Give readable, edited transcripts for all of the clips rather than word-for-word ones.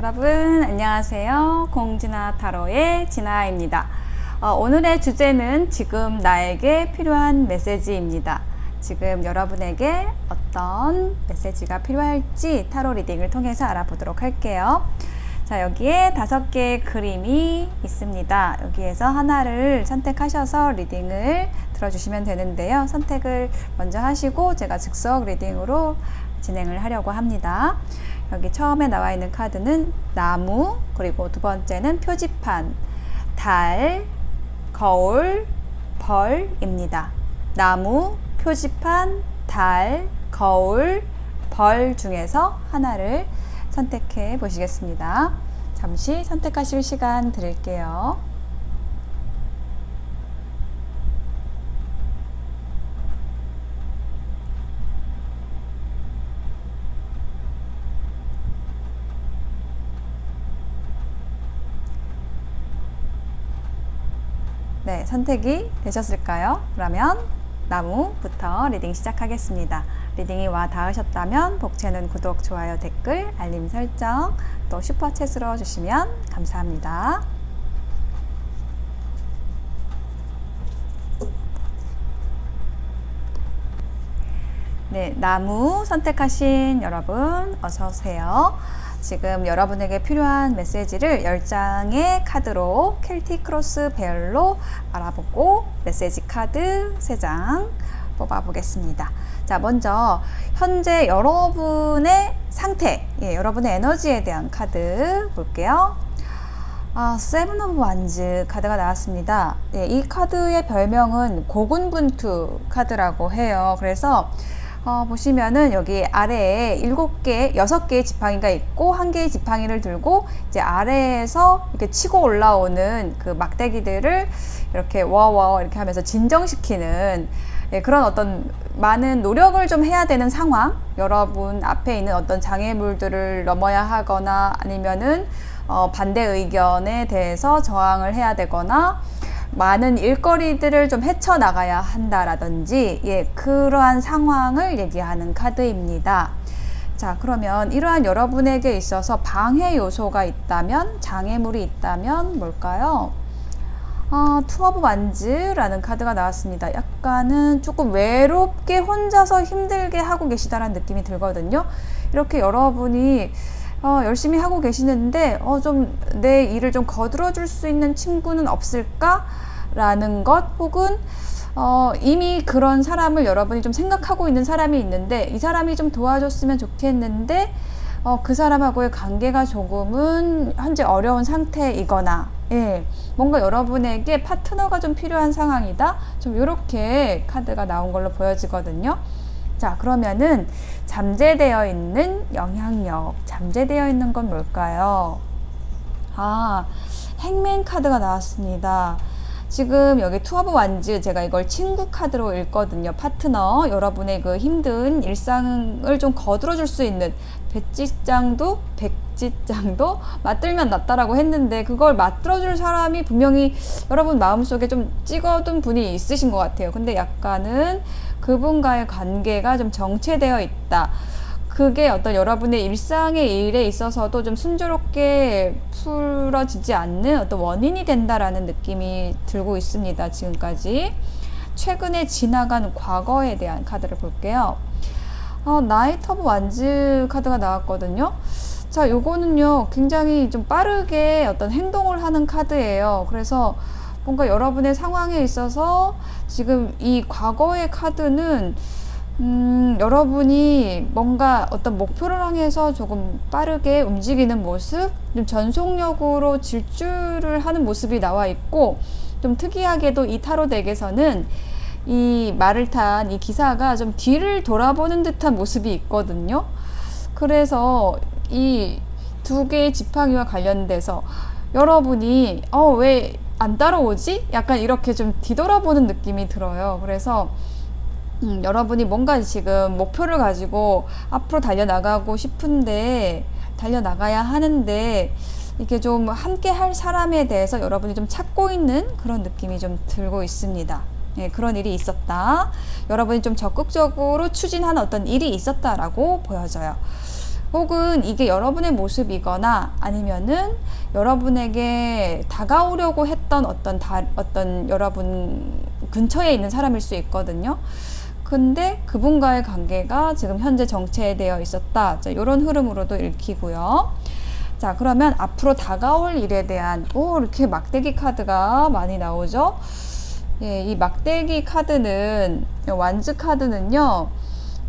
여러분 안녕하세요. 공진아 타로의 진아입니다. 오늘의 주제는 지금 나에게 필요한 메시지입니다. 지금 여러분에게 어떤 메시지가 필요할지 타로 리딩을 통해서 알아보도록 할게요. 자, 여기에 5개의 그림이 있습니다. 여기에서 하나를 선택하셔서 리딩을 들어주시면 되는데요. 선택을 먼저 하시고 제가 즉석 리딩으로 진행을 하려고 합니다. 여기 처음에 나와 있는 카드는 나무, 그리고 두 번째는 표지판, 달, 거울, 벌입니다. 나무, 표지판, 달, 거울, 벌 중에서 하나를 선택해 보시겠습니다. 잠시 선택하실 시간 드릴게요. 네, 선택이 되셨을까요? 그러면 나무부터 리딩 시작하겠습니다. 리딩이 와 닿으셨다면 복채는 구독, 좋아요, 댓글, 알림 설정, 또 슈퍼챗으로 주시면 감사합니다. 네, 나무 선택하신 여러분 어서 오세요. 지금 여러분에게 필요한 메시지를 10장의 카드로 켈틱 크로스 배열로 알아보고 메시지 카드 3장 뽑아보겠습니다. 자, 먼저 현재 여러분의 상태, 여러분의 에너지에 대한 카드 볼게요. 세븐 오브 완즈 카드가 나왔습니다. 이 카드의 별명은 고군분투 카드라고 해요. 그래서 보시면은 여기 아래에 6개의 지팡이가 있고 1개의 지팡이를 들고 이제 아래에서 이렇게 치고 올라오는 그 막대기들을 이렇게 와와 이렇게 하면서 진정시키는 그런 어떤 많은 노력을 좀 해야 되는 상황, 여러분 앞에 있는 어떤 장애물들을 넘어야 하거나 아니면은 반대 의견에 대해서 저항을 해야 되거나 많은 일거리들을 좀 헤쳐나가야 한다라든지 그러한 상황을 얘기하는 카드입니다. 자, 그러면 이러한 여러분에게 있어서 방해 요소가 있다면, 장애물이 있다면 뭘까요? 투 오브 완즈라는 카드가 나왔습니다. 약간은 조금 외롭게 혼자서 힘들게 하고 계시다라는 느낌이 들거든요. 이렇게 여러분이 열심히 하고 계시는데 좀 내 일을 좀 거들어 줄 수 있는 친구는 없을까? 라는 것, 혹은 이미 그런 사람을 여러분이 좀 생각하고 있는 사람이 있는데 이 사람이 좀 도와줬으면 좋겠는데 그 사람하고의 관계가 조금은 현재 어려운 상태이거나 뭔가 여러분에게 파트너가 좀 필요한 상황이다, 좀 이렇게 카드가 나온 걸로 보여지거든요. 자, 그러면은 잠재되어 있는 영향력, 잠재되어 있는 건 뭘까요? 행맨 카드가 나왔습니다. 지금 여기 투 오브 완즈, 제가 이걸 친구 카드로 읽거든요. 파트너, 여러분의 그 힘든 일상을 좀 거들어 줄 수 있는 백지장도 맞들면 낫다라고 했는데 그걸 맞들어 줄 사람이 분명히 여러분 마음속에 좀 찍어둔 분이 있으신 것 같아요. 근데 약간은 그분과의 관계가 좀 정체되어 있다. 그게 어떤 여러분의 일상의 일에 있어서도 좀 순조롭게 풀어지지 않는 어떤 원인이 된다라는 느낌이 들고 있습니다. 지금까지. 최근에 지나간 과거에 대한 카드를 볼게요. 나이트 오브 완즈 카드가 나왔거든요. 자, 요거는요, 굉장히 좀 빠르게 어떤 행동을 하는 카드예요. 그래서 뭔가 여러분의 상황에 있어서 지금 이 과거의 카드는 여러분이 뭔가 어떤 목표를 향해서 조금 빠르게 움직이는 모습, 좀 전속력으로 질주를 하는 모습이 나와 있고, 좀 특이하게도 이 타로 덱에서는 이 말을 탄 이 기사가 좀 뒤를 돌아보는 듯한 모습이 있거든요. 그래서 이 2개의 지팡이와 관련돼서 여러분이 왜 안 따라오지? 약간 이렇게 좀 뒤돌아보는 느낌이 들어요. 그래서 여러분이 뭔가 지금 목표를 가지고 앞으로 달려나가고 싶은데, 달려나가야 하는데 이게 좀 함께 할 사람에 대해서 여러분이 좀 찾고 있는 그런 느낌이 좀 들고 있습니다. 그런 일이 있었다. 여러분이 좀 적극적으로 추진한 어떤 일이 있었다라고 보여져요. 혹은 이게 여러분의 모습이거나 아니면은 여러분에게 다가오려고 했던 어떤 여러분 근처에 있는 사람일 수 있거든요. 근데 그분과의 관계가 지금 현재 정체되어 있었다. 자, 이런 흐름으로도 읽히고요. 자, 그러면 앞으로 다가올 일에 대한, 이렇게 막대기 카드가 많이 나오죠. 예, 이 막대기 카드는, 완즈 카드는요,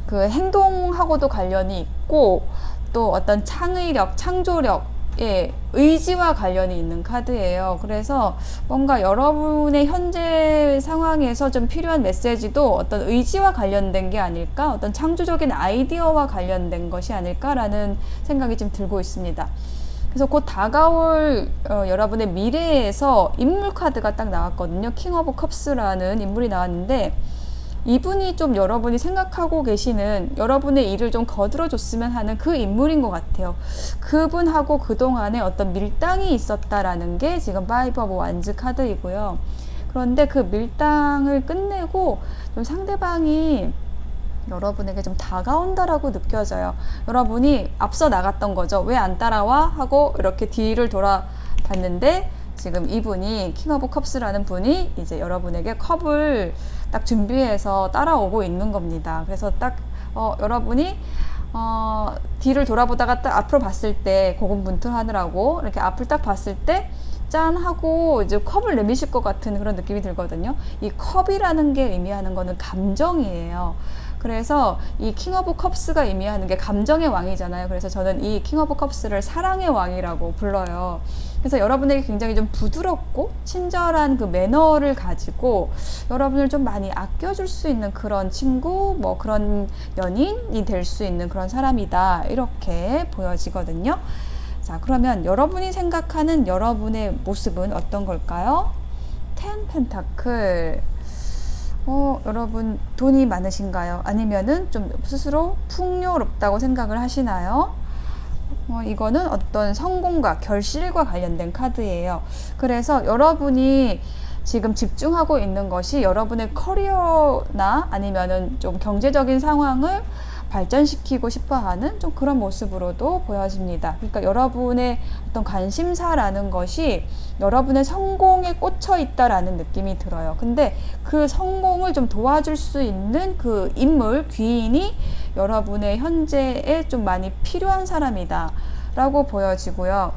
그 행동하고도 관련이 있고, 또 어떤 창의력, 창조력의 의지와 관련이 있는 카드예요. 그래서 뭔가 여러분의 현재 상황에서 좀 필요한 메시지도 어떤 의지와 관련된 게 아닐까, 어떤 창조적인 아이디어와 관련된 것이 아닐까라는 생각이 좀 들고 있습니다. 그래서 곧 다가올 여러분의 미래에서 인물 카드가 딱 나왔거든요. 킹 오브 컵스라는 인물이 나왔는데, 이분이 좀 여러분이 생각하고 계시는 여러분의 일을 좀 거들어줬으면 하는 그 인물인 것 같아요. 그분하고 그동안에 어떤 밀당이 있었다라는 게 지금 파이브 오브 완즈 카드이고요. 그런데 그 밀당을 끝내고 좀 상대방이 여러분에게 좀 다가온다라고 느껴져요. 여러분이 앞서 나갔던 거죠. 왜 안 따라와? 하고 이렇게 뒤를 돌아봤는데 지금 이분이 킹 오브 컵스라는 분이 이제 여러분에게 컵을 딱 준비해서 따라오고 있는 겁니다. 그래서 딱 여러분이 뒤를 돌아보다가 딱 앞으로 봤을 때 고군분투하느라고 이렇게 앞을 딱 봤을 때 짠 하고 이제 컵을 내미실 것 같은 그런 느낌이 들거든요. 이 컵이라는 게 의미하는 거는 감정이에요. 그래서 이 킹 오브 컵스가 의미하는 게 감정의 왕이잖아요. 그래서 저는 이 킹 오브 컵스를 사랑의 왕이라고 불러요. 그래서 여러분에게 굉장히 좀 부드럽고 친절한 그 매너를 가지고 여러분을 좀 많이 아껴줄 수 있는 그런 친구, 뭐 그런 연인이 될 수 있는 그런 사람이다. 이렇게 보여지거든요. 자, 그러면 여러분이 생각하는 여러분의 모습은 어떤 걸까요? 10 펜타클. 여러분 돈이 많으신가요? 아니면은 좀 스스로 풍요롭다고 생각을 하시나요? 이거는 어떤 성공과 결실과 관련된 카드예요. 그래서 여러분이 지금 집중하고 있는 것이 여러분의 커리어나 아니면은 좀 경제적인 상황을 발전시키고 싶어 하는 좀 그런 모습으로도 보여집니다. 그러니까 여러분의 어떤 관심사라는 것이 여러분의 성공에 꽂혀 있다라는 느낌이 들어요. 근데 그 성공을 좀 도와줄 수 있는 그 인물, 귀인이 여러분의 현재에 좀 많이 필요한 사람이다 라고 보여지고요.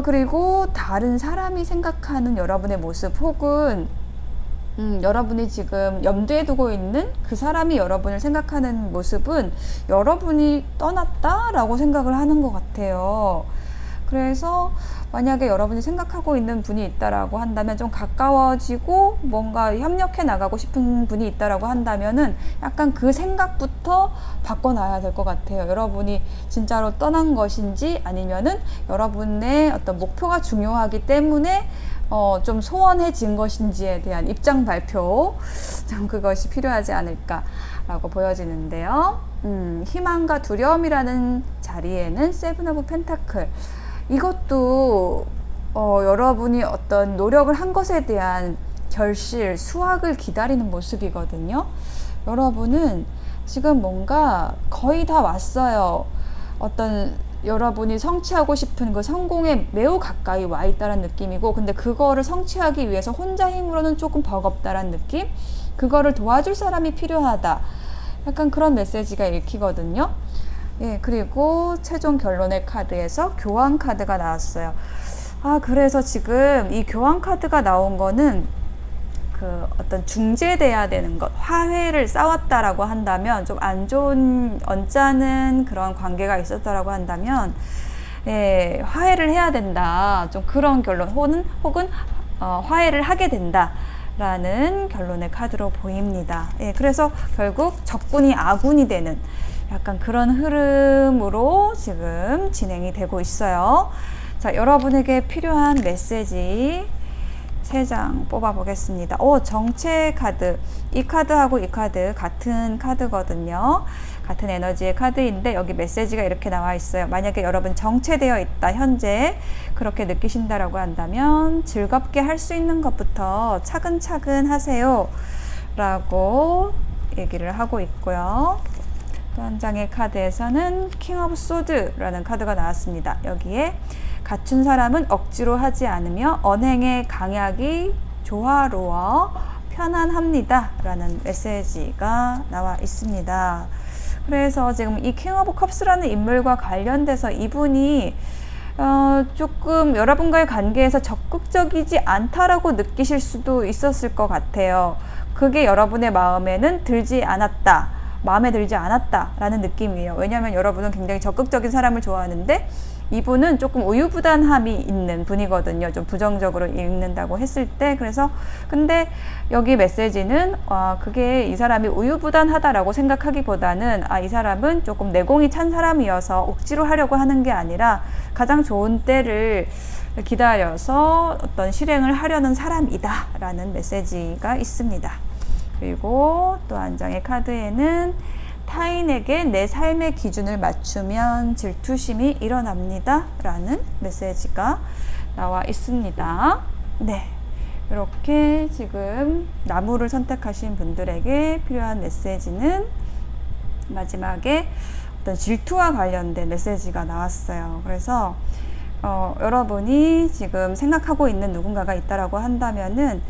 그리고 다른 사람이 생각하는 여러분의 모습 혹은 여러분이 지금 염두에 두고 있는 그 사람이 여러분을 생각하는 모습은 여러분이 떠났다라고 생각을 하는 것 같아요. 그래서 만약에 여러분이 생각하고 있는 분이 있다라고 한다면 좀 가까워지고 뭔가 협력해 나가고 싶은 분이 있다라고 한다면은 약간 그 생각부터 바꿔놔야 될 것 같아요. 여러분이 진짜로 떠난 것인지 아니면은 여러분의 어떤 목표가 중요하기 때문에 좀 소원해진 것인지에 대한 입장 발표, 좀 그것이 필요하지 않을까라고 보여지는데요. 희망과 두려움이라는 자리에는 세븐 오브 펜타클. 이것도 여러분이 어떤 노력을 한 것에 대한 결실, 수확을 기다리는 모습이거든요. 여러분은 지금 뭔가 거의 다 왔어요. 어떤 여러분이 성취하고 싶은 그 성공에 매우 가까이 와 있다는 느낌이고, 근데 그거를 성취하기 위해서 혼자 힘으로는 조금 버겁다라는 느낌? 그거를 도와줄 사람이 필요하다. 약간 그런 메시지가 읽히거든요. 예, 그리고 최종 결론의 카드에서 교환 카드가 나왔어요. 그래서 지금 이 교환 카드가 나온 거는 그 어떤 중재돼야 되는 것, 화해를 싸웠다라고 한다면, 좀 안 좋은 언짢은 그런 관계가 있었다라고 한다면, 예, 화해를 해야 된다. 좀 그런 결론, 혹은 화해를 하게 된다. 라는 결론의 카드로 보입니다. 예, 그래서 결국 적군이 아군이 되는 약간 그런 흐름으로 지금 진행이 되고 있어요. 자, 여러분에게 필요한 메시지 3장 뽑아 보겠습니다. 정체 카드. 이 카드하고 이 카드 같은 카드거든요. 같은 에너지의 카드인데 여기 메시지가 이렇게 나와 있어요. 만약에 여러분 정체되어 있다, 현재 그렇게 느끼신다라고 한다면 즐겁게 할 수 있는 것부터 차근차근 하세요 라고 얘기를 하고 있고요. 또 한 장의 카드에서는 킹 오브 소드라는 카드가 나왔습니다. 여기에 갖춘 사람은 억지로 하지 않으며 언행의 강약이 조화로워 편안합니다 라는 메시지가 나와 있습니다. 그래서 지금 이 킹 오브 컵스라는 인물과 관련돼서 이분이 조금 여러분과의 관계에서 적극적이지 않다라고 느끼실 수도 있었을 것 같아요. 그게 여러분의 마음에 들지 않았다 라는 느낌이에요. 왜냐하면 여러분은 굉장히 적극적인 사람을 좋아하는데 이분은 조금 우유부단함이 있는 분이거든요. 좀 부정적으로 읽는다고 했을 때. 그래서 근데 여기 메시지는 그게 이 사람이 우유부단하다라고 생각하기보다는 이 사람은 조금 내공이 찬 사람이어서 억지로 하려고 하는 게 아니라 가장 좋은 때를 기다려서 어떤 실행을 하려는 사람이다 라는 메시지가 있습니다. 그리고 또 한 장의 카드에는 타인에게 내 삶의 기준을 맞추면 질투심이 일어납니다 라는 메시지가 나와 있습니다. 네, 이렇게 지금 나무를 선택하신 분들에게 필요한 메시지는 마지막에 어떤 질투와 관련된 메시지가 나왔어요. 그래서 여러분이 지금 생각하고 있는 누군가가 있다라고 한다면은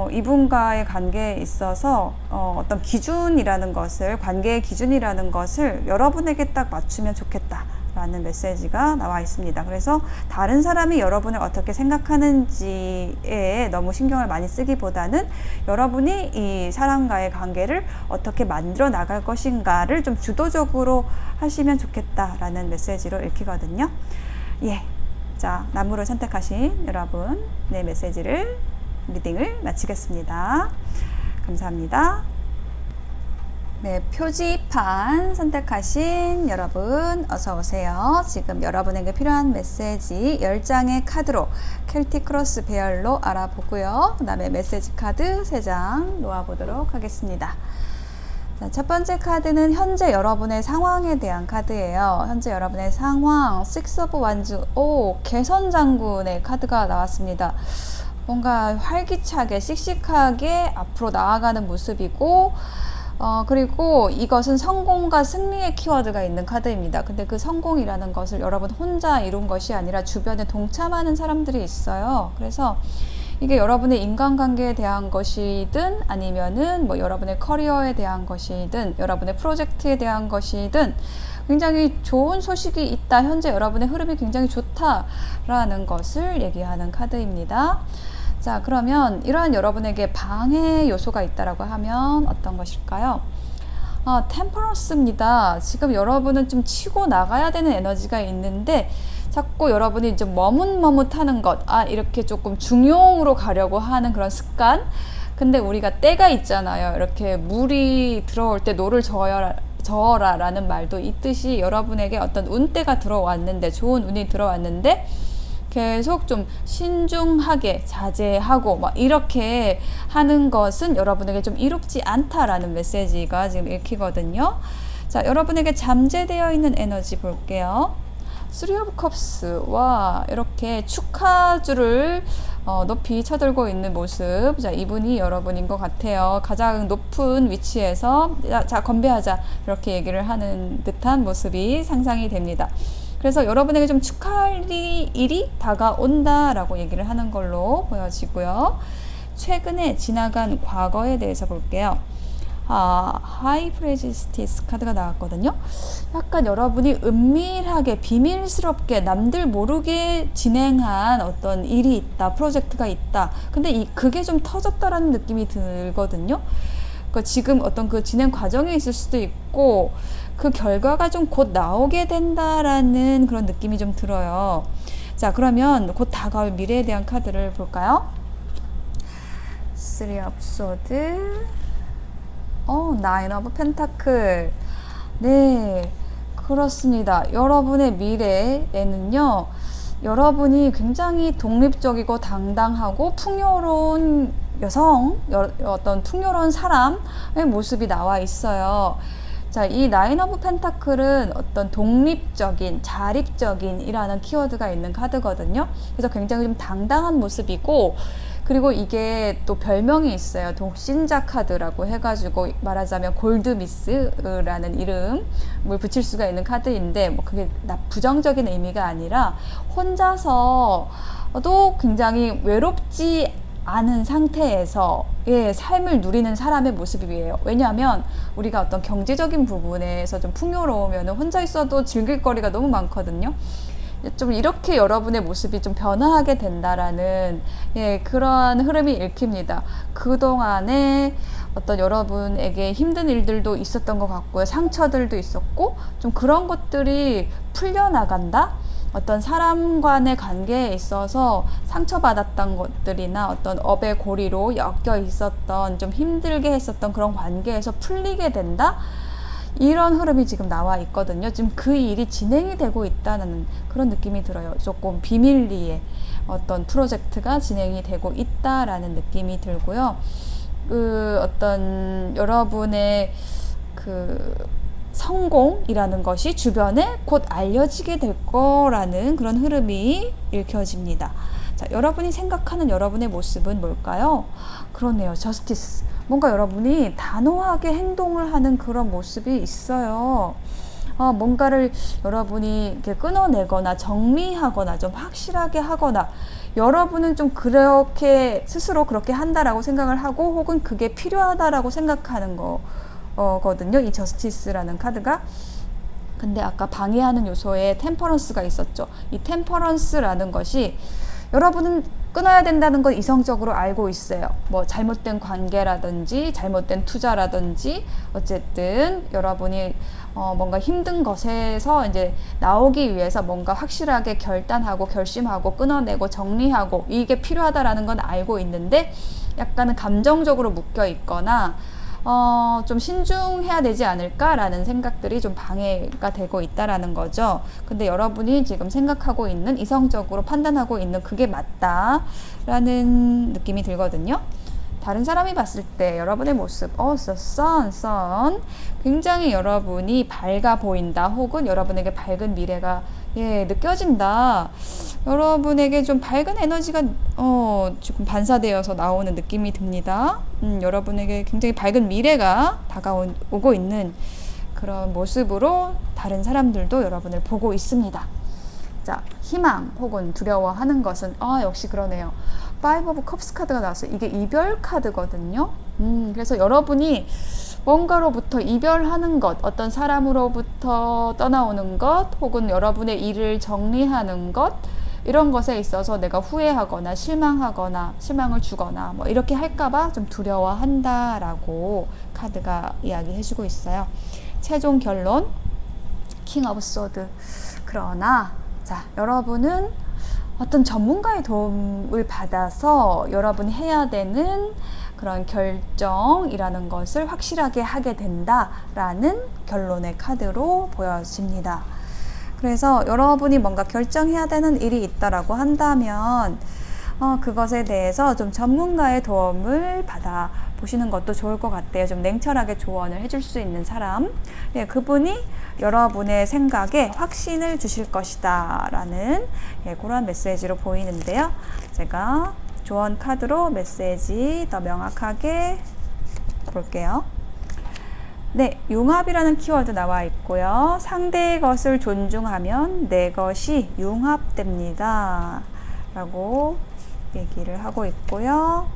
이분과의 관계에 있어서 어떤 기준이라는 것을, 관계의 기준이라는 것을 여러분에게 딱 맞추면 좋겠다 라는 메시지가 나와 있습니다. 그래서 다른 사람이 여러분을 어떻게 생각하는지에 너무 신경을 많이 쓰기보다는 여러분이 이 사람과의 관계를 어떻게 만들어 나갈 것인가를 좀 주도적으로 하시면 좋겠다 라는 메시지로 읽히거든요. 예, 자, 나무를 선택하신 여러분, 네, 메시지를 리딩을 마치겠습니다. 감사합니다. 네, 표지판 선택하신 여러분 어서 오세요. 지금 여러분에게 필요한 메시지 10장의 카드로 켈틱 크로스 배열로 알아보고요. 그 다음에 메시지 카드 3장 놓아보도록 하겠습니다. 자, 첫 번째 카드는 현재 여러분의 상황에 대한 카드예요. 현재 여러분의 상황, Six of Wands, 개선 장군의 카드가 나왔습니다. 뭔가 활기차게 씩씩하게 앞으로 나아가는 모습이고 그리고 이것은 성공과 승리의 키워드가 있는 카드입니다. 근데 그 성공이라는 것을 여러분 혼자 이룬 것이 아니라 주변에 동참하는 사람들이 있어요. 그래서 이게 여러분의 인간관계에 대한 것이든 아니면은 뭐 여러분의 커리어에 대한 것이든 여러분의 프로젝트에 대한 것이든 굉장히 좋은 소식이 있다. 현재 여러분의 흐름이 굉장히 좋다라는 것을 얘기하는 카드입니다. 자, 그러면 이러한 여러분에게 방해 요소가 있다라고 하면 어떤 것일까요? 템퍼런스입니다. 지금 여러분은 좀 치고 나가야 되는 에너지가 있는데 자꾸 여러분이 좀 머뭇머뭇하는 것, 이렇게 조금 중용으로 가려고 하는 그런 습관. 근데 우리가 때가 있잖아요. 이렇게 물이 들어올 때 노를 저어라 라는 말도 있듯이 여러분에게 어떤 운때가 들어왔는데, 좋은 운이 들어왔는데 계속 좀 신중하게 자제하고 막 이렇게 하는 것은 여러분에게 좀 이롭지 않다라는 메시지가 지금 읽히거든요. 자, 여러분에게 잠재되어 있는 에너지 볼게요. Three of Cups와 이렇게 축하주를 높이 쳐들고 있는 모습. 자, 이분이 여러분인 것 같아요. 가장 높은 위치에서 자, 건배하자 이렇게 얘기를 하는 듯한 모습이 상상이 됩니다. 그래서 여러분에게 좀 축하할 일이 다가온다라고 얘기를 하는 걸로 보여지고요. 최근에 지나간 과거에 대해서 볼게요. 하이 프레지스티스 카드가 나왔거든요. 약간 여러분이 은밀하게 비밀스럽게 남들 모르게 진행한 어떤 일이 있다, 프로젝트가 있다. 근데 그게 좀 터졌다라는 느낌이 들거든요. 그러니까 지금 어떤 그 진행 과정에 있을 수도 있고 그 결과가 좀 곧 나오게 된다라는 그런 느낌이 좀 들어요. 자, 그러면 곧 다가올 미래에 대한 카드를 볼까요? Three of Swords, Nine of Pentacle. 네, 그렇습니다. 여러분의 미래에는요, 여러분이 굉장히 독립적이고 당당하고 풍요로운 여성, 어떤 풍요로운 사람의 모습이 나와 있어요. 자, 이 나인 오브 펜타클은 어떤 독립적인, 자립적인 이라는 키워드가 있는 카드거든요. 그래서 굉장히 좀 당당한 모습이고 그리고 이게 또 별명이 있어요. 독신자 카드라고 해가지고 말하자면 골드미스라는 이름을 붙일 수가 있는 카드인데 뭐 그게 부정적인 의미가 아니라 혼자서도 굉장히 외롭지 않은 상태에서 삶을 누리는 사람의 모습이에요. 왜냐하면 우리가 어떤 경제적인 부분에서 좀 풍요로우면 혼자 있어도 즐길 거리가 너무 많거든요. 좀 이렇게 여러분의 모습이 좀 변화하게 된다라는 그러한 흐름이 읽힙니다. 그동안에 어떤 여러분에게 힘든 일들도 있었던 것 같고요. 상처들도 있었고 좀 그런 것들이 풀려나간다? 어떤 사람 간의 관계에 있어서 상처받았던 것들이나 어떤 업의 고리로 엮여 있었던 좀 힘들게 했었던 그런 관계에서 풀리게 된다? 이런 흐름이 지금 나와 있거든요. 지금 그 일이 진행이 되고 있다는 그런 느낌이 들어요. 조금 비밀리에 어떤 프로젝트가 진행이 되고 있다라는 느낌이 들고요. 그 어떤 여러분의 그 성공이라는 것이 주변에 곧 알려지게 될 거라는 그런 흐름이 읽혀집니다. 자, 여러분이 생각하는 여러분의 모습은 뭘까요? 그러네요. 저스티스. 뭔가 여러분이 단호하게 행동을 하는 그런 모습이 있어요. 뭔가를 여러분이 이렇게 끊어내거나 정리하거나 좀 확실하게 하거나 여러분은 좀 그렇게 스스로 그렇게 한다라고 생각을 하고 혹은 그게 필요하다라고 생각하는 거거든요. 이 저스티스라는 카드가. 근데 아까 방해하는 요소에 템퍼런스가 있었죠. 이 템퍼런스라는 것이 여러분은 끊어야 된다는 걸 이성적으로 알고 있어요. 뭐 잘못된 관계라든지 잘못된 투자라든지 어쨌든 여러분이 뭔가 힘든 것에서 이제 나오기 위해서 뭔가 확실하게 결단하고 결심하고 끊어내고 정리하고 이게 필요하다라는 건 알고 있는데 약간은 감정적으로 묶여 있거나 좀 신중해야 되지 않을까라는 생각들이 좀 방해가 되고 있다라는 거죠. 근데 여러분이 지금 생각하고 있는 이성적으로 판단하고 있는 그게 맞다라는 느낌이 들거든요. 다른 사람이 봤을 때 여러분의 모습, sun, 굉장히 여러분이 밝아 보인다. 혹은 여러분에게 밝은 미래가 느껴진다. 여러분에게 좀 밝은 에너지가 지금 반사되어서 나오는 느낌이 듭니다. 여러분에게 굉장히 밝은 미래가 다가오고 있는 그런 모습으로 다른 사람들도 여러분을 보고 있습니다. 자, 희망 혹은 두려워하는 것은 역시 그러네요. Five of Cups 카드가 나왔어요. 이게 이별 카드거든요. 그래서 여러분이 뭔가로부터 이별하는 것, 어떤 사람으로부터 떠나오는 것, 혹은 여러분의 일을 정리하는 것, 이런 것에 있어서 내가 후회하거나 실망하거나 실망을 주거나 뭐 이렇게 할까봐 좀 두려워한다라고 카드가 이야기해주고 있어요. 최종 결론, 킹 오브 소드. 그러나 자, 여러분은 어떤 전문가의 도움을 받아서 여러분이 해야 되는 그런 결정이라는 것을 확실하게 하게 된다라는 결론의 카드로 보여집니다. 그래서 여러분이 뭔가 결정해야 되는 일이 있다라고 한다면 그것에 대해서 좀 전문가의 도움을 받아 보시는 것도 좋을 것 같아요. 좀 냉철하게 조언을 해줄 수 있는 사람. 그분이 여러분의 생각에 확신을 주실 것이다 라는 그런 메시지로 보이는데요. 제가 조언 카드로 메시지 더 명확하게 볼게요. 네, 융합이라는 키워드 나와 있고요. 상대의 것을 존중하면 내 것이 융합됩니다 라고 얘기를 하고 있고요.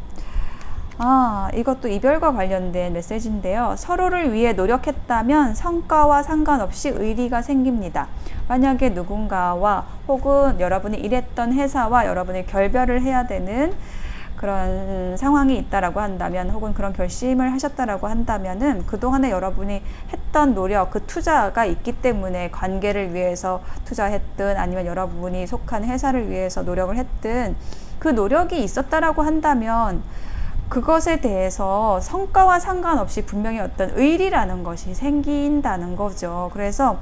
이것도 이별과 관련된 메시지인데요. 서로를 위해 노력했다면 성과와 상관없이 의리가 생깁니다. 만약에 누군가와 혹은 여러분이 일했던 회사와 여러분이 결별을 해야 되는 그런 상황이 있다라고 한다면 혹은 그런 결심을 하셨다라고 한다면은 그동안에 여러분이 했던 노력, 그 투자가 있기 때문에 관계를 위해서 투자했든 아니면 여러분이 속한 회사를 위해서 노력을 했든 그 노력이 있었다라고 한다면 그것에 대해서 성과와 상관없이 분명히 어떤 의리라는 것이 생긴다는 거죠. 그래서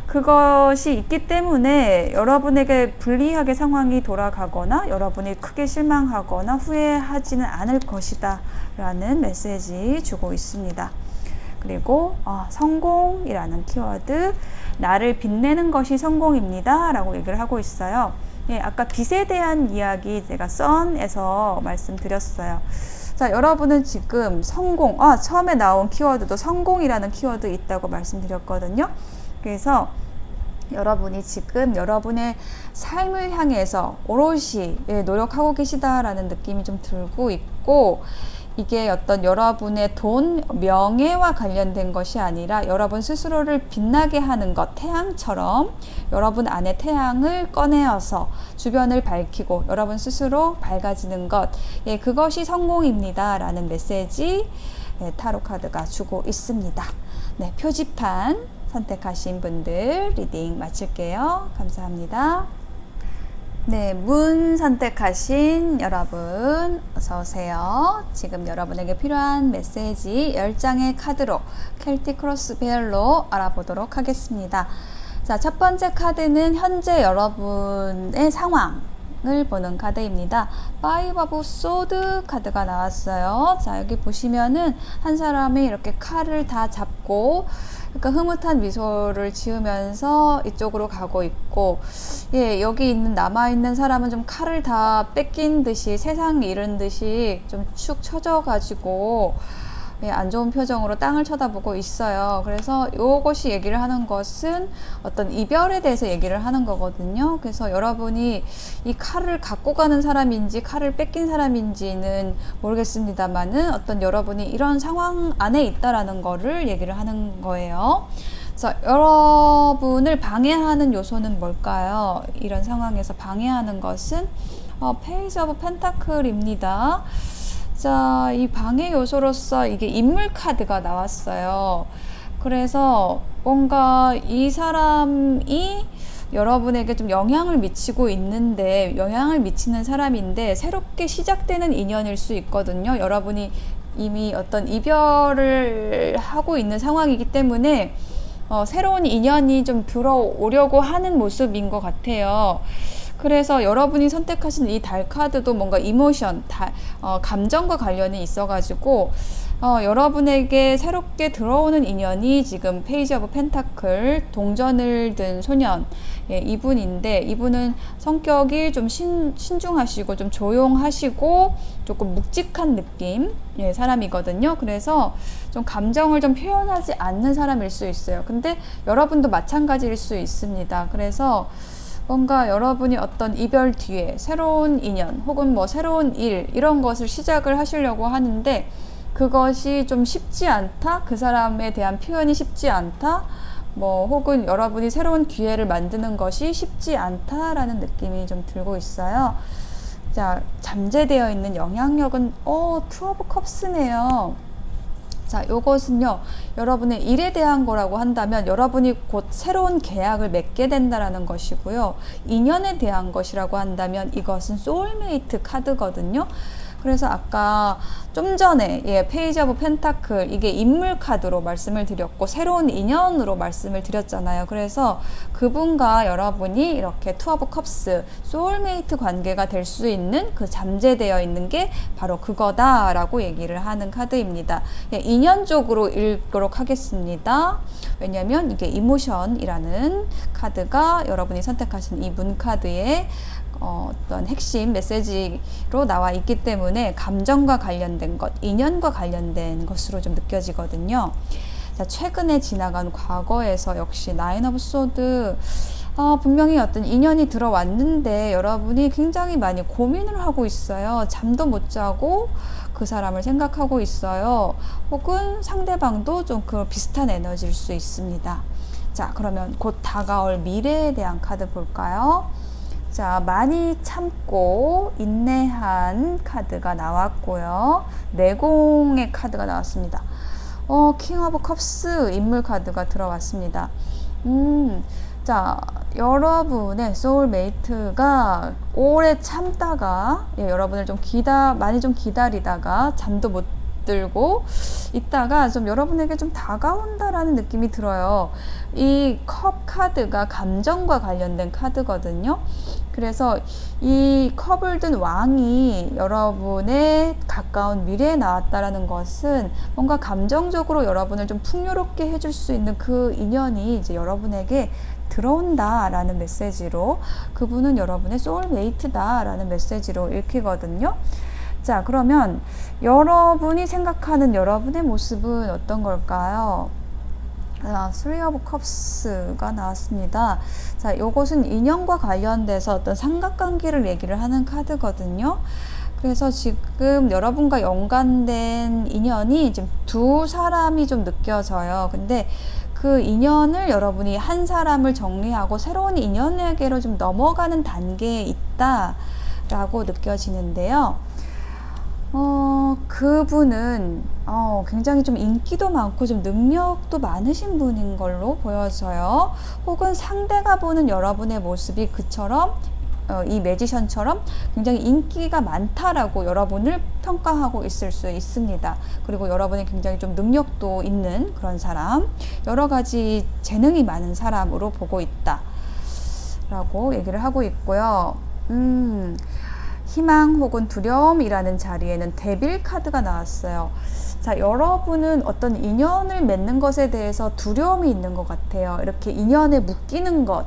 그것이 있기 때문에 여러분에게 불리하게 상황이 돌아가거나 여러분이 크게 실망하거나 후회하지는 않을 것이다 라는 메시지 주고 있습니다. 그리고 성공이라는 키워드, 나를 빛내는 것이 성공입니다 라고 얘기를 하고 있어요. 예, 아까 빛에 대한 이야기 제가 sun에서 말씀드렸어요. 자, 여러분은 지금 성공, 처음에 나온 키워드도 성공이라는 키워드 있다고 말씀드렸거든요. 그래서 여러분이 지금 여러분의 삶을 향해서 오롯이 노력하고 계시다라는 느낌이 좀 들고 있고, 이게 어떤 여러분의 돈, 명예와 관련된 것이 아니라 여러분 스스로를 빛나게 하는 것, 태양처럼 여러분 안에 태양을 꺼내어서 주변을 밝히고 여러분 스스로 밝아지는 것, 그것이 성공입니다 라는 메시지 타로 카드가 주고 있습니다. 네, 표지판 선택하신 분들 리딩 마칠게요. 감사합니다. 네, 문 선택하신 여러분 어서 오세요. 지금 여러분에게 필요한 메시지 10장의 카드로 켈틱 크로스 베일로 알아보도록 하겠습니다. 자, 첫 번째 카드는 현재 여러분의 상황을 보는 카드입니다. 파이브 오브 소드 카드가 나왔어요. 자, 여기 보시면은 한 사람이 이렇게 칼을 다 잡고 그러니까 흐뭇한 미소를 지으면서 이쪽으로 가고 있고, 여기 있는 남아있는 사람은 좀 칼을 다 뺏긴 듯이 세상 잃은 듯이 좀 축 처져 가지고 안 좋은 표정으로 땅을 쳐다보고 있어요. 그래서 이것이 얘기를 하는 것은 어떤 이별에 대해서 얘기를 하는 거거든요. 그래서 여러분이 이 칼을 갖고 가는 사람인지 칼을 뺏긴 사람인지는 모르겠습니다만은 어떤 여러분이 이런 상황 안에 있다라는 거를 얘기를 하는 거예요. 그래서 여러분을 방해하는 요소는 뭘까요? 이런 상황에서 방해하는 것은 페이지 오브 펜타클입니다. 자, 이 방해 요소로서 이게 인물 카드가 나왔어요. 그래서 뭔가 이 사람이 여러분에게 좀 영향을 미치고 있는데, 영향을 미치는 사람인데 새롭게 시작되는 인연일 수 있거든요. 여러분이 이미 어떤 이별을 하고 있는 상황이기 때문에 새로운 인연이 좀 들어오려고 하는 모습인 것 같아요. 그래서 여러분이 선택하신 이 달 카드도 뭔가 이모션, 감정과 관련이 있어가지고 여러분에게 새롭게 들어오는 인연이 지금 페이지 오브 펜타클, 동전을 든 소년, 이분인데, 이분은 성격이 좀 신중하시고 좀 조용하시고 조금 묵직한 느낌 사람이거든요. 그래서 좀 감정을 좀 표현하지 않는 사람일 수 있어요. 근데 여러분도 마찬가지일 수 있습니다. 그래서 뭔가 여러분이 어떤 이별 뒤에 새로운 인연 혹은 뭐 새로운 일, 이런 것을 시작을 하시려고 하는데 그것이 좀 쉽지 않다, 그 사람에 대한 표현이 쉽지 않다, 뭐 혹은 여러분이 새로운 기회를 만드는 것이 쉽지 않다라는 느낌이 좀 들고 있어요. 자, 잠재되어 있는 영향력은 투 오브 컵스네요. 자, 요것은요, 여러분의 일에 대한 거라고 한다면 여러분이 곧 새로운 계약을 맺게 된다라는 것이고요. 인연에 대한 것이라고 한다면 이것은 소울메이트 카드거든요. 그래서 아까 좀 전에 페이지 오브 펜타클, 이게 인물 카드로 말씀을 드렸고 새로운 인연으로 말씀을 드렸잖아요. 그래서 그분과 여러분이 이렇게 투 오브 컵스, 소울메이트 관계가 될 수 있는 그 잠재되어 있는 게 바로 그거다라고 얘기를 하는 카드입니다. 인연적으로 읽도록 하겠습니다. 왜냐하면 이게 이모션이라는 카드가 여러분이 선택하신 이 문 카드에 어떤 핵심 메시지로 나와 있기 때문에 감정과 관련된 것, 인연과 관련된 것으로 좀 느껴지거든요. 자, 최근에 지나간 과거에서 역시 나인 오브 소드, 분명히 어떤 인연이 들어왔는데 여러분이 굉장히 많이 고민을 하고 있어요. 잠도 못 자고 그 사람을 생각하고 있어요. 혹은 상대방도 좀 그 비슷한 에너지일 수 있습니다. 자, 그러면 곧 다가올 미래에 대한 카드 볼까요? 자, 많이 참고 인내한 카드가 나왔고요. 내공의 카드가 나왔습니다. 킹 오브 컵스 인물 카드가 들어왔습니다. 자, 여러분의 소울메이트가 오래 참다가 여러분을 좀 많이 좀 기다리다가 잠도 못 들고 있다가 좀 여러분에게 좀 다가온다라는 느낌이 들어요. 이 컵 카드가 감정과 관련된 카드거든요. 그래서 이 컵을 든 왕이 여러분의 가까운 미래에 나왔다라는 것은 뭔가 감정적으로 여러분을 좀 풍요롭게 해줄 수 있는 그 인연이 이제 여러분에게 들어온다라는 메시지로, 그분은 여러분의 소울메이트다라는 메시지로 읽히거든요. 자, 그러면 여러분이 생각하는 여러분의 모습은 어떤 걸까요? Three of Cups가 나왔습니다. 자, 이것은 인연과 관련돼서 어떤 삼각관계를 얘기를 하는 카드거든요. 그래서 지금 여러분과 연관된 인연이 지금 두 사람이 좀 느껴져요. 근데 그 인연을 여러분이 한 사람을 정리하고 새로운 인연에게로 좀 넘어가는 단계에 있다라고 느껴지는데요. 그분은 굉장히 좀 인기도 많고 좀 능력도 많으신 분인 걸로 보여져요. 혹은 상대가 보는 여러분의 모습이 그처럼 이 매지션처럼 굉장히 인기가 많다라고 여러분을 평가하고 있을 수 있습니다. 그리고 여러분이 굉장히 좀 능력도 있는 그런 사람, 여러 가지 재능이 많은 사람으로 보고 있다 라고 얘기를 하고 있고요. 희망 혹은 두려움이라는 자리에는 데빌 카드가 나왔어요. 자, 여러분은 어떤 인연을 맺는 것에 대해서 두려움이 있는 것 같아요. 이렇게 인연에 묶이는 것,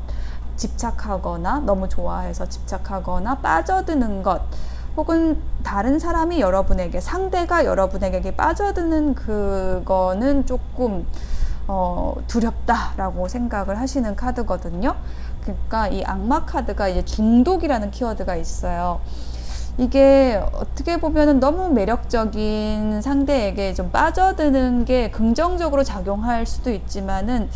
집착하거나 너무 좋아해서 집착하거나 빠져드는 것, 혹은 다른 사람이 여러분에게, 상대가 여러분에게 빠져드는 그거는 조금 두렵다라고 생각을 하시는 카드거든요. 그러니까 이 악마 카드가 이제 중독이라는 키워드가 있어요. 이게 어떻게 보면은 너무 매력적인 상대에게 좀 빠져드는 게 긍정적으로 작용할 수도 있지만은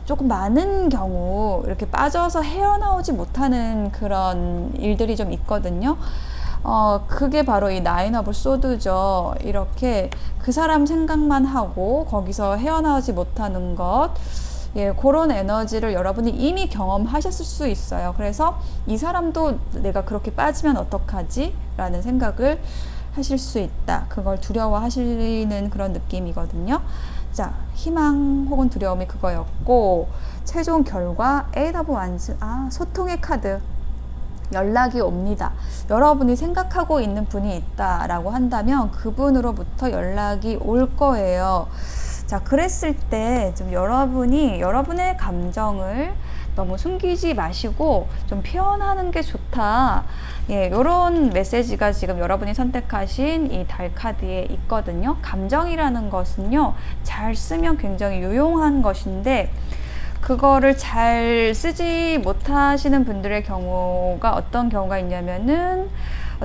조금 많은 경우 이렇게 빠져서 헤어나오지 못하는 그런 일들이 좀 있거든요. 그게 바로 이 나인 오브 소드죠. 이렇게 그 사람 생각만 하고 거기서 헤어나오지 못하는 것, 예, 그런 에너지를 여러분이 이미 경험하셨을 수 있어요. 그래서 이 사람도 내가 그렇게 빠지면 어떡하지? 라는 생각을 하실 수 있다. 그걸 두려워하시는 그런 느낌이거든요. 자, 희망 혹은 두려움이 그거였고, 최종 결과 Eight of Wands, 소통의 카드. 연락이 옵니다. 여러분이 생각하고 있는 분이 있다라고 한다면 그분으로부터 연락이 올 거예요. 자, 그랬을 때 좀 여러분이 여러분의 감정을 너무 숨기지 마시고 좀 표현하는 게 좋다. 예, 요런 메시지가 지금 여러분이 선택하신 이 달 카드에 있거든요. 감정이라는 것은요, 잘 쓰면 굉장히 유용한 것인데, 그거를 잘 쓰지 못하시는 분들의 경우가 어떤 경우가 있냐면은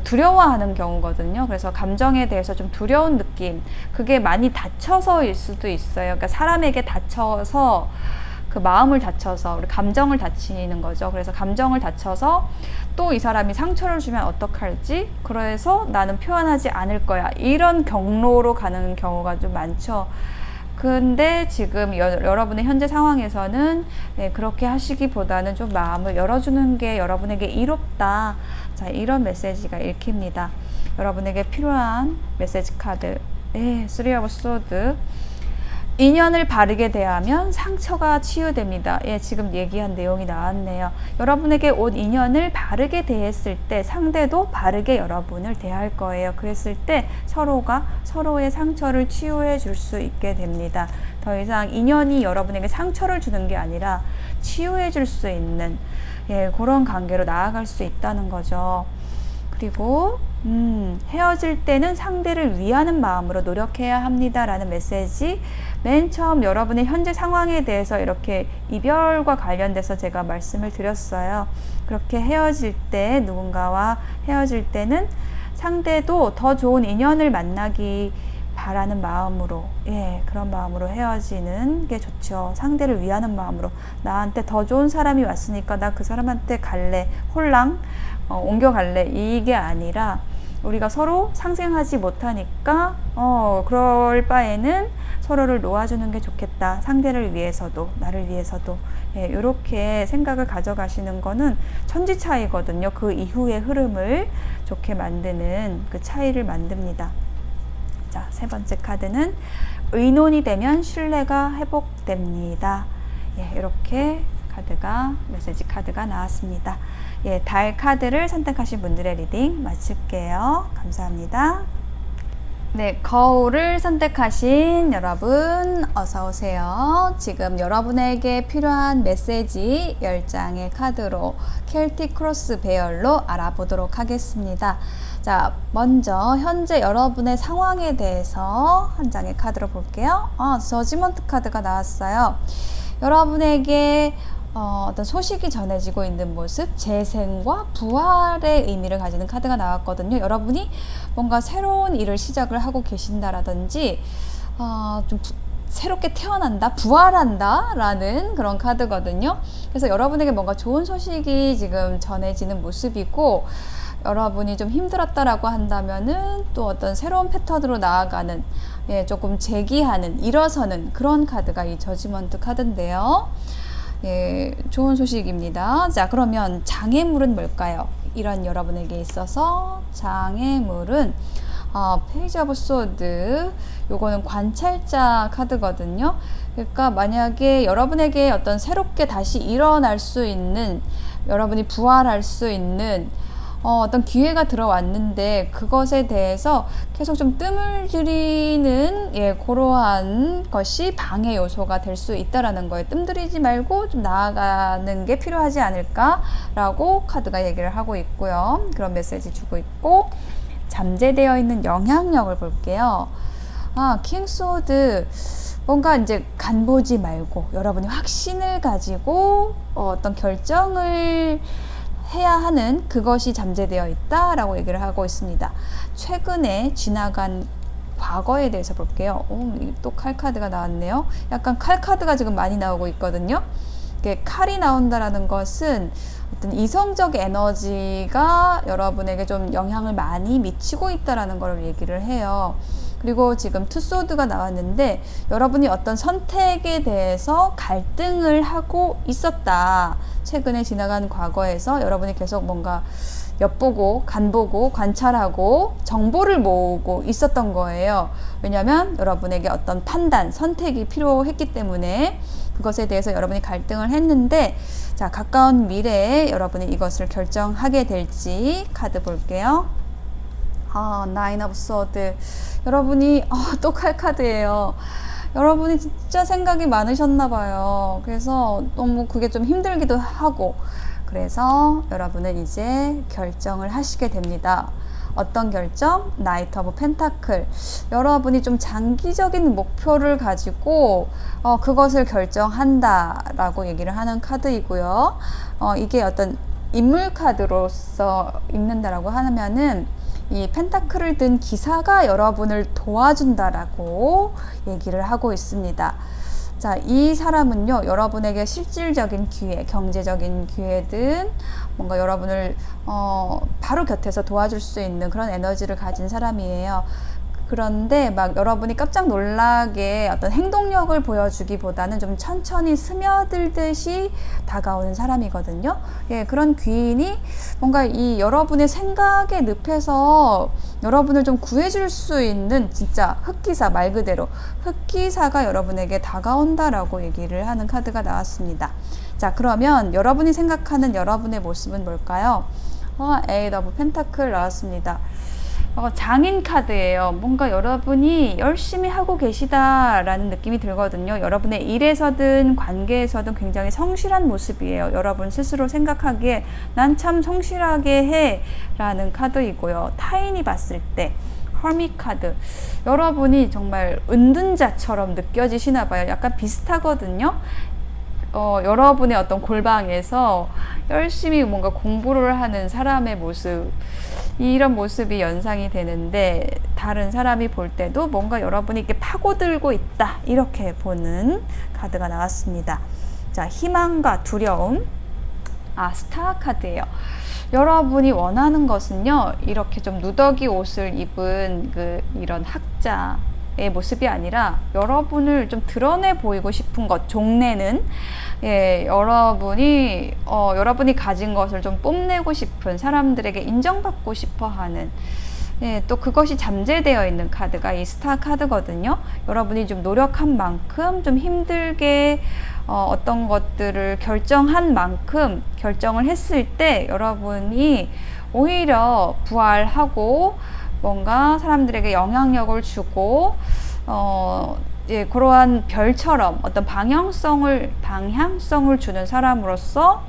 두려워하는 경우거든요. 그래서 감정에 대해서 좀 두려운 느낌, 그게 많이 다쳐서일 수도 있어요. 그러니까 사람에게 다쳐서, 그 마음을 다쳐서, 우리 감정을 다치는 거죠. 그래서 감정을 다쳐서 또 이 사람이 상처를 주면 어떡할지, 그래서 나는 표현하지 않을 거야, 이런 경로로 가는 경우가 좀 많죠. 근데 지금 여러분의 현재 상황에서는 그렇게 하시기보다는 좀 마음을 열어주는 게 여러분에게 이롭다. 자, 이런 메시지가 읽힙니다. 여러분에게 필요한 메시지 카드, Three of Swords. 인연을 바르게 대하면 상처가 치유됩니다. 예, 지금 얘기한 내용이 나왔네요. 여러분에게 온 인연을 바르게 대했을 때 상대도 바르게 여러분을 대할 거예요. 그랬을 때 서로가 서로의 상처를 치유해 줄 수 있게 됩니다. 더 이상 인연이 여러분에게 상처를 주는 게 아니라 치유해 줄 수 있는, 예, 그런 관계로 나아갈 수 있다는 거죠. 그리고 헤어질 때는 상대를 위하는 마음으로 노력해야 합니다 라는 메시지. 맨 처음 여러분의 현재 상황에 대해서 이렇게 이별과 관련돼서 제가 말씀을 드렸어요. 그렇게 헤어질 때, 누군가와 헤어질 때는 상대도 더 좋은 인연을 만나기 바라는 마음으로, 예, 그런 마음으로 헤어지는 게 좋죠. 상대를 위하는 마음으로, 나한테 더 좋은 사람이 왔으니까 나 그 사람한테 갈래, 홀랑 옮겨갈래, 이게 아니라 우리가 서로 상생하지 못하니까 그럴 바에는 서로를 놓아주는 게 좋겠다. 상대를 위해서도 나를 위해서도, 예, 이렇게 생각을 가져가시는 거는 천지 차이거든요. 그 이후의 흐름을 좋게 만드는 그 차이를 만듭니다. 자, 세 번째 카드는 의논이 되면 신뢰가 회복됩니다. 예, 이렇게 카드가, 메시지 카드가 나왔습니다. 예, 달 카드를 선택하신 분들의 리딩 마칠게요. 감사합니다. 네, 거울을 선택하신 여러분 어서 오세요. 지금 여러분에게 필요한 메시지 10장의 카드로 켈틱 크로스 배열로 알아보도록 하겠습니다. 자, 먼저 현재 여러분의 상황에 대해서 한 장의 카드로 볼게요. 저지먼트 카드가 나왔어요. 여러분에게 어떤 소식이 전해지고 있는 모습, 재생과 부활의 의미를 가지는 카드가 나왔거든요. 여러분이 뭔가 새로운 일을 시작을 하고 계신다라든지 좀 새롭게 태어난다, 부활한다 라는 그런 카드거든요. 그래서 여러분에게 뭔가 좋은 소식이 지금 전해지는 모습이고, 여러분이 좀 힘들었다라고 한다면은 또 어떤 새로운 패턴으로 나아가는, 예, 조금 재기하는, 일어서는 그런 카드가 이 저지먼트 카드인데요. 예, 좋은 소식입니다. 자, 그러면 장애물은 뭘까요? 이런 여러분에게 있어서 장애물은 페이지 오브 소드, 요거는 관찰자 카드거든요. 그러니까 만약에 여러분에게 어떤 새롭게 다시 일어날 수 있는, 여러분이 부활할 수 있는 어떤 기회가 들어왔는데 그것에 대해서 계속 좀 뜸을 들이는, 예, 그러한 것이 방해 요소가 될 수 있다라는 거예요. 뜸 들이지 말고 좀 나아가는 게 필요하지 않을까라고 카드가 얘기를 하고 있고요. 그런 메시지 주고 있고, 잠재되어 있는 영향력을 볼게요. 킹소드, 뭔가 이제 간보지 말고 여러분이 확신을 가지고 어떤 결정을 해야 하는 그것이 잠재되어 있다라고 얘기를 하고 있습니다. 최근에 지나간 과거에 대해서 볼게요. 또 칼 카드가 나왔네요. 약간 칼 카드가 지금 많이 나오고 있거든요. 이게 칼이 나온다라는 것은 어떤 이성적 에너지가 여러분에게 좀 영향을 많이 미치고 있다라는 걸 얘기를 해요. 그리고 지금 투소드가 나왔는데 여러분이 어떤 선택에 대해서 갈등을 하고 있었다. 최근에 지나간 과거에서 여러분이 계속 뭔가 엿보고 간보고 관찰하고 정보를 모으고 있었던 거예요. 왜냐하면 여러분에게 어떤 판단, 선택이 필요했기 때문에 그것에 대해서 여러분이 갈등을 했는데, 자, 가까운 미래에 여러분이 이것을 결정하게 될지 카드 볼게요. 나인 오브 소드. 여러분이 또 칼 카드예요. 여러분이 진짜 생각이 많으셨나 봐요. 그래서 너무 그게 좀 힘들기도 하고, 그래서 여러분은 이제 결정을 하시게 됩니다. 어떤 결정? 나이트 오브 펜타클. 여러분이 좀 장기적인 목표를 가지고 그것을 결정한다 라고 얘기를 하는 카드이고요. 이게 어떤 인물 카드로서 읽는다라고 하면은 이 펜타클을 든 기사가 여러분을 도와준다라고 얘기를 하고 있습니다. 자, 이 사람은요, 여러분에게 실질적인 기회, 경제적인 기회든 뭔가 여러분을 바로 곁에서 도와줄 수 있는 그런 에너지를 가진 사람이에요. 그런데 막 여러분이 깜짝 놀라게 어떤 행동력을 보여주기보다는 좀 천천히 스며들듯이 다가오는 사람이거든요. 예, 그런 귀인이 뭔가 이 여러분의 생각의 늪에서 여러분을 좀 구해줄 수 있는 진짜 흑기사, 말 그대로 흑기사가 여러분에게 다가온다라고 얘기를 하는 카드가 나왔습니다. 자, 그러면 여러분이 생각하는 여러분의 모습은 뭘까요? 에잇 오브 펜타클 나왔습니다. 장인 카드예요. 뭔가 여러분이 열심히 하고 계시다라는 느낌이 들거든요. 여러분의 일에서든 관계에서든 굉장히 성실한 모습이에요. 여러분 스스로 생각하기에 난 참 성실하게 해 라는 카드이고요. 타인이 봤을 때 허밋 카드, 여러분이 정말 은둔자처럼 느껴지시나 봐요. 약간 비슷하거든요. 여러분의 어떤 골방에서 열심히 뭔가 공부를 하는 사람의 모습, 이런 모습이 연상이 되는데, 다른 사람이 볼 때도 뭔가 여러분이 이렇게 파고들고 있다, 이렇게 보는 카드가 나왔습니다. 자, 희망과 두려움. 스타 카드예요. 여러분이 원하는 것은요, 이렇게 좀 누더기 옷을 입은 이런 학자의 모습이 아니라 여러분을 좀 드러내 보이고 싶은 것, 종래는, 예, 여러분이 가진 것을 좀 뽐내고 싶은, 사람들에게 인정받고 싶어 하는, 예, 또 그것이 잠재되어 있는 카드가 이 스타 카드거든요. 여러분이 좀 노력한 만큼 좀 힘들게 어떤 것들을 결정한 만큼 결정을 했을 때 여러분이 오히려 부활하고 뭔가 사람들에게 영향력을 주고 예, 그러한 별처럼 어떤 방향성을 주는 사람으로서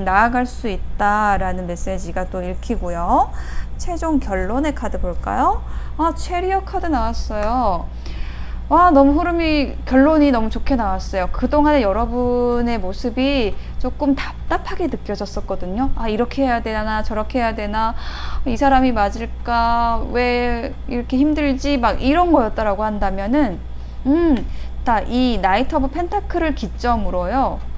나아갈 수 있다라는 메시지가 또 읽히고요. 최종 결론의 카드 볼까요? 체리엇 카드 나왔어요. 와, 너무 결론이 너무 좋게 나왔어요. 그동안에 여러분의 모습이 조금 답답하게 느껴졌었거든요. 이렇게 해야 되나, 저렇게 해야 되나, 이 사람이 맞을까, 왜 이렇게 힘들지, 막 이런 거였다라고 한다면은, 이 나이트 오브 펜타클을 기점으로요.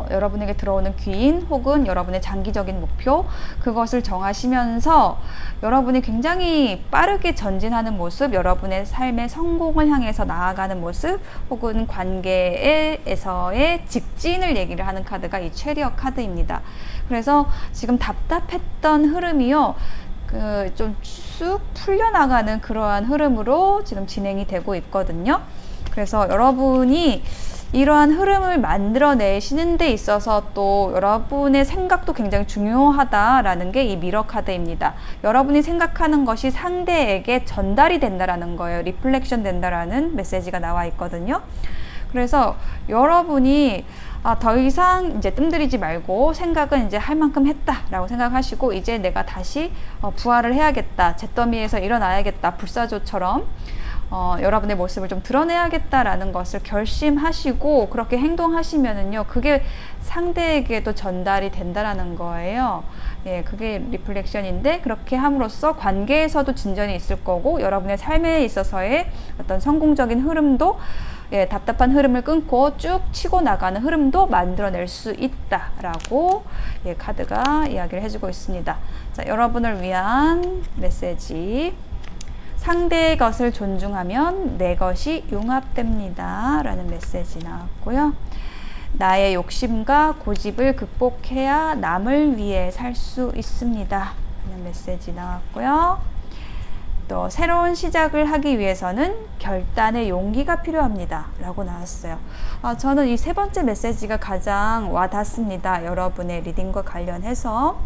여러분에게 들어오는 귀인 혹은 여러분의 장기적인 목표, 그것을 정하시면서 여러분이 굉장히 빠르게 전진하는 모습, 여러분의 삶의 성공을 향해서 나아가는 모습, 혹은 관계에서의 직진을 얘기를 하는 카드가 이 체리엇 카드입니다. 그래서 지금 답답했던 흐름이요, 좀 쑥 풀려나가는 그러한 흐름으로 지금 진행이 되고 있거든요. 그래서 여러분이 이러한 흐름을 만들어내시는 데 있어서 또 여러분의 생각도 굉장히 중요하다라는 게 이 미러 카드입니다. 여러분이 생각하는 것이 상대에게 전달이 된다라는 거예요. 리플렉션 된다라는 메시지가 나와 있거든요. 그래서 여러분이 더 이상 이제 뜸들이지 말고 생각은 이제 할 만큼 했다라고 생각하시고, 이제 내가 다시 부활을 해야겠다, 잿더미에서 일어나야겠다, 불사조처럼 여러분의 모습을 좀 드러내야겠다라는 것을 결심하시고 그렇게 행동하시면은요, 그게 상대에게도 전달이 된다라는 거예요. 예, 그게 리플렉션인데, 그렇게 함으로써 관계에서도 진전이 있을 거고, 여러분의 삶에 있어서의 어떤 성공적인 흐름도, 예, 답답한 흐름을 끊고 쭉 치고 나가는 흐름도 만들어낼 수 있다라고 예, 카드가 이야기를 해주고 있습니다. 자, 여러분을 위한 메시지. 상대의 것을 존중하면 내 것이 융합됩니다 라는 메시지 나왔고요. 나의 욕심과 고집을 극복해야 남을 위해 살 수 있습니다 라는 메시지 나왔고요. 또 새로운 시작을 하기 위해서는 결단의 용기가 필요합니다 라고 나왔어요. 저는 이 세 번째 메시지가 가장 와닿습니다. 여러분의 리딩과 관련해서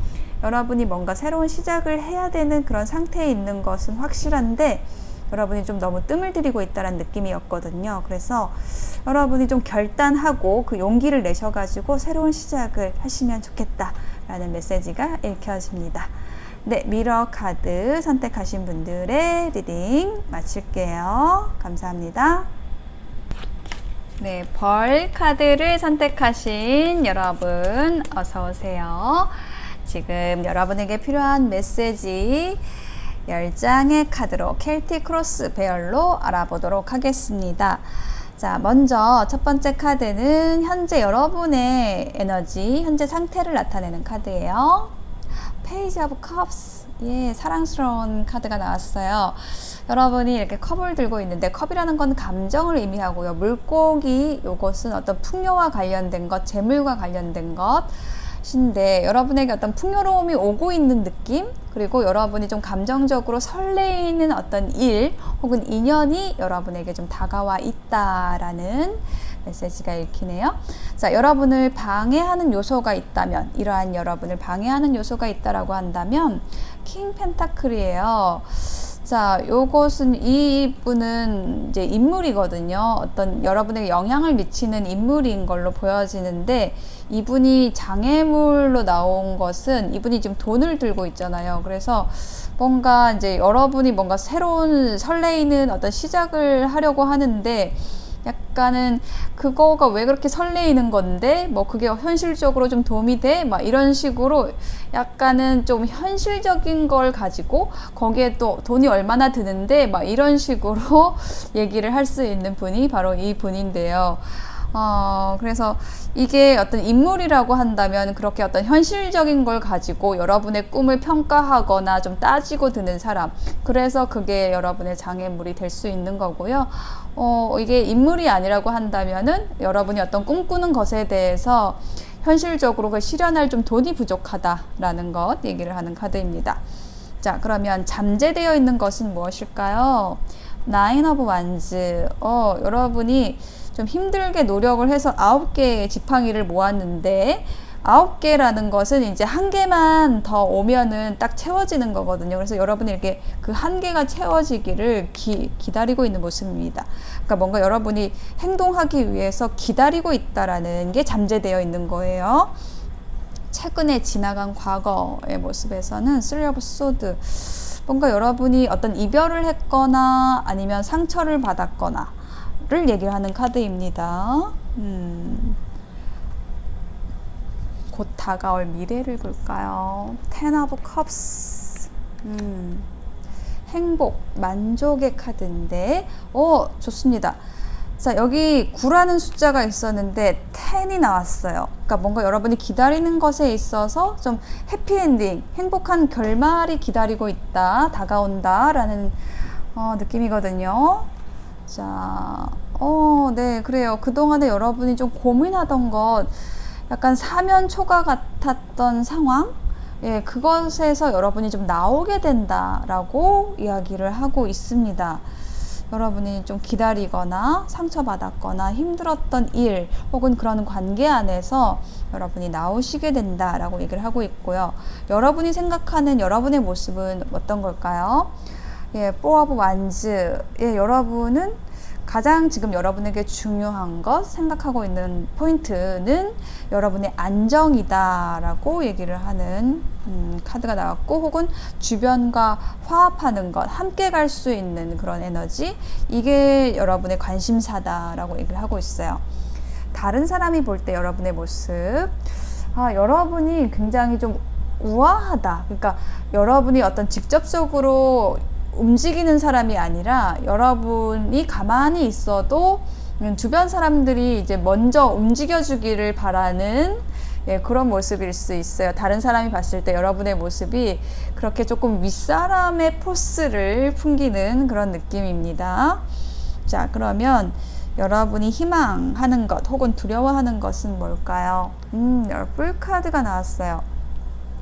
여러분이 뭔가 새로운 시작을 해야 되는 그런 상태에 있는 것은 확실한데, 여러분이 좀 너무 뜸을 들이고 있다는 느낌이었거든요. 그래서 여러분이 좀 결단하고 그 용기를 내셔가지고 새로운 시작을 하시면 좋겠다라는 메시지가 읽혀집니다. 네, 미러 카드 선택하신 분들의 리딩 마칠게요. 감사합니다. 네, 벌 카드를 선택하신 여러분 어서 오세요. 지금 여러분에게 필요한 메시지 10장의 카드로 켈틱 크로스 배열로 알아보도록 하겠습니다. 자, 먼저 첫 번째 카드는 현재 여러분의 에너지, 현재 상태를 나타내는 카드예요. 페이지 오브 컵스. 예, 사랑스러운 카드가 나왔어요. 여러분이 이렇게 컵을 들고 있는데, 컵이라는 건 감정을 의미하고요. 물고기, 요것은 어떤 풍요와 관련된 것, 재물과 관련된 것 인데, 여러분에게 어떤 풍요로움이 오고 있는 느낌, 그리고 여러분이 좀 감정적으로 설레이는 어떤 일 혹은 인연이 여러분에게 좀 다가와 있다라는 메시지가 읽히네요. 자, 여러분을 방해하는 요소가 있다면, 이러한 여러분을 방해하는 요소가 있다라고 한다면 킹 펜타클이에요. 자, 요것은, 이분은 이제 인물이거든요. 어떤 여러분에게 영향을 미치는 인물인 걸로 보여지는데, 이분이 장애물로 나온 것은, 이분이 지금 돈을 들고 있잖아요. 그래서 뭔가 이제 여러분이 뭔가 새로운 설레이는 어떤 시작을 하려고 하는데, 약간은 그거가 왜 그렇게 설레이는 건데, 뭐 그게 현실적으로 좀 도움이 돼? 막 이런 식으로 약간은 좀 현실적인 걸 가지고 거기에 또 돈이 얼마나 드는데 막 이런 식으로 얘기를 할 수 있는 분이 바로 이 분인데요. 그래서 이게 어떤 인물이라고 한다면 그렇게 어떤 현실적인 걸 가지고 여러분의 꿈을 평가하거나 좀 따지고 드는 사람, 그래서 그게 여러분의 장애물이 될 수 있는 거고요. 이게 인물이 아니라고 한다면은 여러분이 어떤 꿈꾸는 것에 대해서 현실적으로 그 실현할 좀 돈이 부족하다라는 것 얘기를 하는 카드입니다. 자, 그러면 잠재되어 있는 것은 무엇일까요? 나인 오브 완즈. 여러분이 좀 힘들게 노력을 해서 9개의 지팡이를 모았는데 9개라는 것은 이제 1개만 더 오면은 딱 채워지는 거거든요. 그래서 여러분이 이렇게 그 1개가 채워지기를 기다리고 있는 모습입니다. 그러니까 뭔가 여러분이 행동하기 위해서 기다리고 있다라는 게 잠재되어 있는 거예요. 최근에 지나간 과거의 모습에서는 Three of Swords, 뭔가 여러분이 어떤 이별을 했거나 아니면 상처를 받았거나를 얘기를 하는 카드입니다. 곧 다가올 미래를 볼까요? Ten of Cups. 행복, 만족의 카드인데, 좋습니다. 자, 여기 9라는 숫자가 있었는데 10이 나왔어요. 그러니까 뭔가 여러분이 기다리는 것에 있어서 좀 해피엔딩, 행복한 결말이 기다리고 있다, 다가온다 라는 느낌이거든요. 자, 네, 그래요. 그동안에 여러분이 좀 고민하던 것, 약간 사면초가 같았던 상황, 예, 그것에서 여러분이 좀 나오게 된다라고 이야기를 하고 있습니다. 여러분이 좀 기다리거나 상처받았거나 힘들었던 일 혹은 그런 관계 안에서 여러분이 나오시게 된다라고 얘기를 하고 있고요. 여러분이 생각하는 여러분의 모습은 어떤 걸까요? 예, Four of Wands. 예, 여러분은 가장 지금 여러분에게 중요한 것, 생각하고 있는 포인트는 여러분의 안정이다라고 얘기를 하는 카드가 나왔고, 혹은 주변과 화합하는 것, 함께 갈 수 있는 그런 에너지, 이게 여러분의 관심사다라고 얘기를 하고 있어요. 다른 사람이 볼 때 여러분의 모습, 여러분이 굉장히 좀 우아하다. 그러니까 여러분이 어떤 직접적으로 움직이는 사람이 아니라 여러분이 가만히 있어도 주변 사람들이 이제 먼저 움직여주기를 바라는, 예, 그런 모습일 수 있어요. 다른 사람이 봤을 때 여러분의 모습이 그렇게 조금 윗사람의 포스를 풍기는 그런 느낌입니다. 자, 그러면 여러분이 희망하는 것 혹은 두려워하는 것은 뭘까요? 뿔카드가 나왔어요.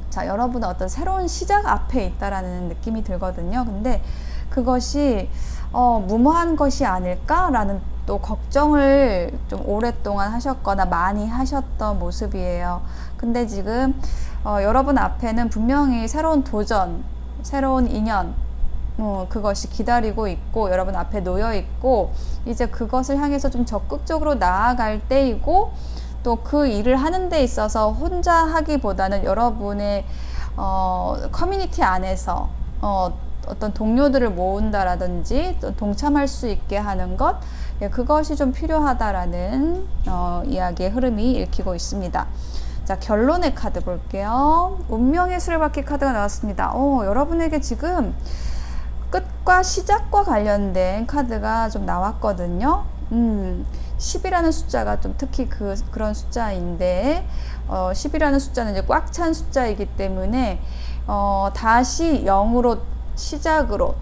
자, 여러분은 어떤 새로운 시작 앞에 있다라는 느낌이 들거든요. 근데 그것이 무모한 것이 아닐까라는 또 걱정을 좀 오랫동안 하셨거나 많이 하셨던 모습이에요. 근데 지금 여러분 앞에는 분명히 새로운 도전, 새로운 인연, 그것이 기다리고 있고 여러분 앞에 놓여 있고, 이제 그것을 향해서 좀 적극적으로 나아갈 때이고, 또 그 일을 하는 데 있어서 혼자 하기보다는 여러분의 커뮤니티 안에서 어떤 동료들을 모은다라든지 동참할 수 있게 하는 것, 예, 그것이 좀 필요하다라는 이야기의 흐름이 읽히고 있습니다. 자, 결론의 카드 볼게요. 운명의 수레바퀴 카드가 나왔습니다. 여러분에게 지금 끝과 시작과 관련된 카드가 좀 나왔거든요. 10이라는 숫자가 좀 특히 그런 숫자인데, 10이라는 숫자는 이제 꽉 찬 숫자이기 때문에 다시 0으로 시작으로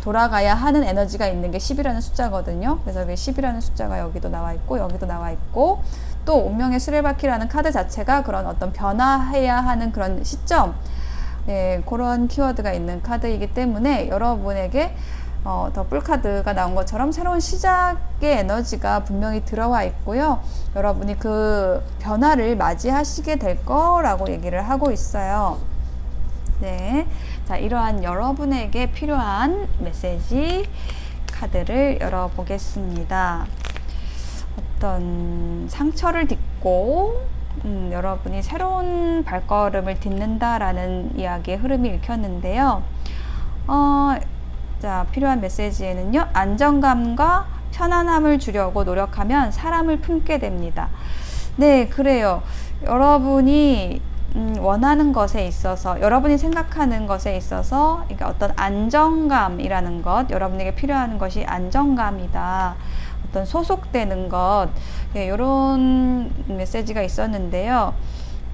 돌아가야 하는 에너지가 있는 게 10이라는 숫자거든요. 그래서 10이라는 숫자가 여기도 나와 있고 여기도 나와 있고, 또 운명의 수레바퀴라는 카드 자체가 그런 어떤 변화해야 하는 그런 시점, 예, 그런 키워드가 있는 카드이기 때문에 여러분에게 더 뿔카드가 나온 것처럼 새로운 시작의 에너지가 분명히 들어와 있고요. 여러분이 그 변화를 맞이하시게 될 거라고 얘기를 하고 있어요. 네, 자, 이러한 여러분에게 필요한 메시지 카드를 열어보겠습니다. 어떤 상처를 딛고 여러분이 새로운 발걸음을 딛는다라는 이야기의 흐름이 읽혔는데요. 자, 필요한 메시지에는요, 안정감과 편안함을 주려고 노력하면 사람을 품게 됩니다. 네, 그래요. 여러분이 원하는 것에 있어서, 여러분이 생각하는 것에 있어서, 그러니까 어떤 안정감이라는 것, 여러분에게 필요한 것이 안정감이다, 어떤 소속되는 것, 예, 이런 메시지가 있었는데요.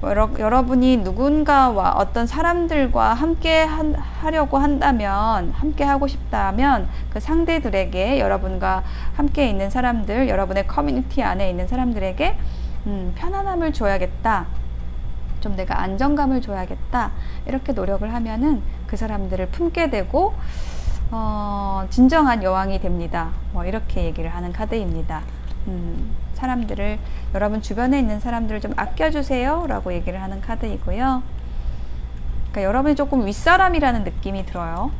여러분이 누군가와 어떤 사람들과 함께 하려고 한다면, 함께 하고 싶다면 그 상대들에게, 여러분과 함께 있는 사람들, 여러분의 커뮤니티 안에 있는 사람들에게 편안함을 줘야겠다, 좀 내가 안정감을 줘야겠다, 이렇게 노력을 하면은 그 사람들을 품게 되고 진정한 여왕이 됩니다. 뭐 이렇게 얘기를 하는 카드입니다. 사람들을, 여러분 주변에 있는 사람들을 좀 아껴주세요 라고 얘기를 하는 카드이고요. 그러니까 여러분이 조금 윗사람이라는 느낌이 들어요.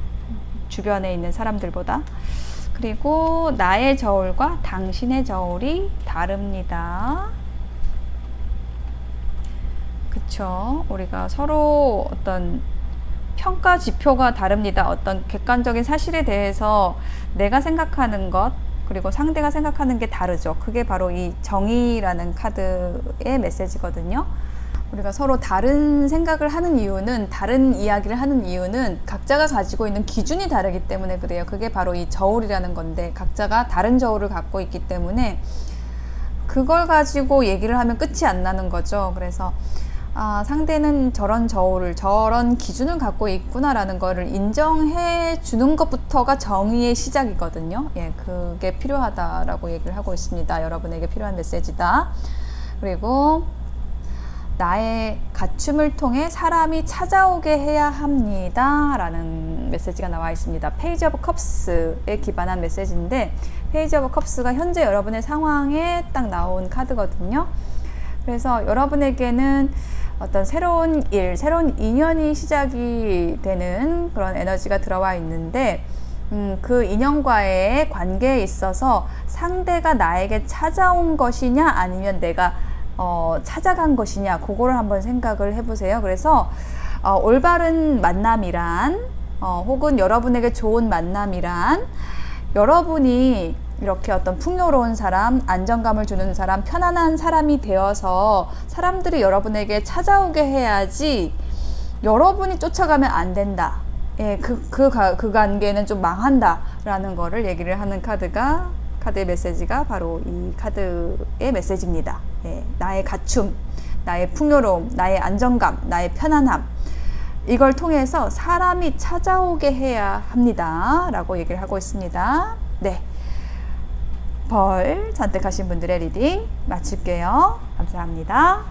주변에 있는 사람들보다. 그리고 나의 저울과 당신의 저울이 다릅니다. 그쵸? 우리가 서로 어떤 평가 지표가 다릅니다. 어떤 객관적인 사실에 대해서 내가 생각하는 것, 그리고 상대가 생각하는 게 다르죠. 그게 바로 이 정의라는 카드의 메시지거든요. 우리가 서로 다른 생각을 하는 이유는, 다른 이야기를 하는 이유는 각자가 가지고 있는 기준이 다르기 때문에 그래요. 그게 바로 이 저울이라는 건데, 각자가 다른 저울을 갖고 있기 때문에 그걸 가지고 얘기를 하면 끝이 안 나는 거죠. 그래서 상대는 저런 저울을, 저런 기준을 갖고 있구나라는 거를 인정해 주는 것부터가 정의의 시작이거든요. 예, 그게 필요하다라고 얘기를 하고 있습니다. 여러분에게 필요한 메시지다. 그리고 나의 갖춤을 통해 사람이 찾아오게 해야 합니다 라는 메시지가 나와 있습니다. 페이지 오브 컵스에 기반한 메시지인데, 페이지 오브 컵스가 현재 여러분의 상황에 딱 나온 카드거든요. 그래서 여러분에게는 어떤 새로운 일, 새로운 인연이 시작이 되는 그런 에너지가 들어와 있는데, 그 인연과의 관계에 있어서 상대가 나에게 찾아온 것이냐 아니면 내가 찾아간 것이냐, 그거를 한번 생각을 해보세요. 그래서 올바른 만남이란, 혹은 여러분에게 좋은 만남이란, 여러분이 이렇게 어떤 풍요로운 사람, 안정감을 주는 사람, 편안한 사람이 되어서 사람들이 여러분에게 찾아오게 해야지 여러분이 쫓아가면 안 된다. 예, 그 관계는 좀 망한다 라는 거를 얘기를 하는 카드의 메시지가 바로 이 카드의 메시지입니다. 예, 나의 갖춤, 나의 풍요로움, 나의 안정감, 나의 편안함, 이걸 통해서 사람이 찾아오게 해야 합니다 라고 얘기를 하고 있습니다. 네, 벌 선택하신 분들의 리딩 마칠게요. 감사합니다.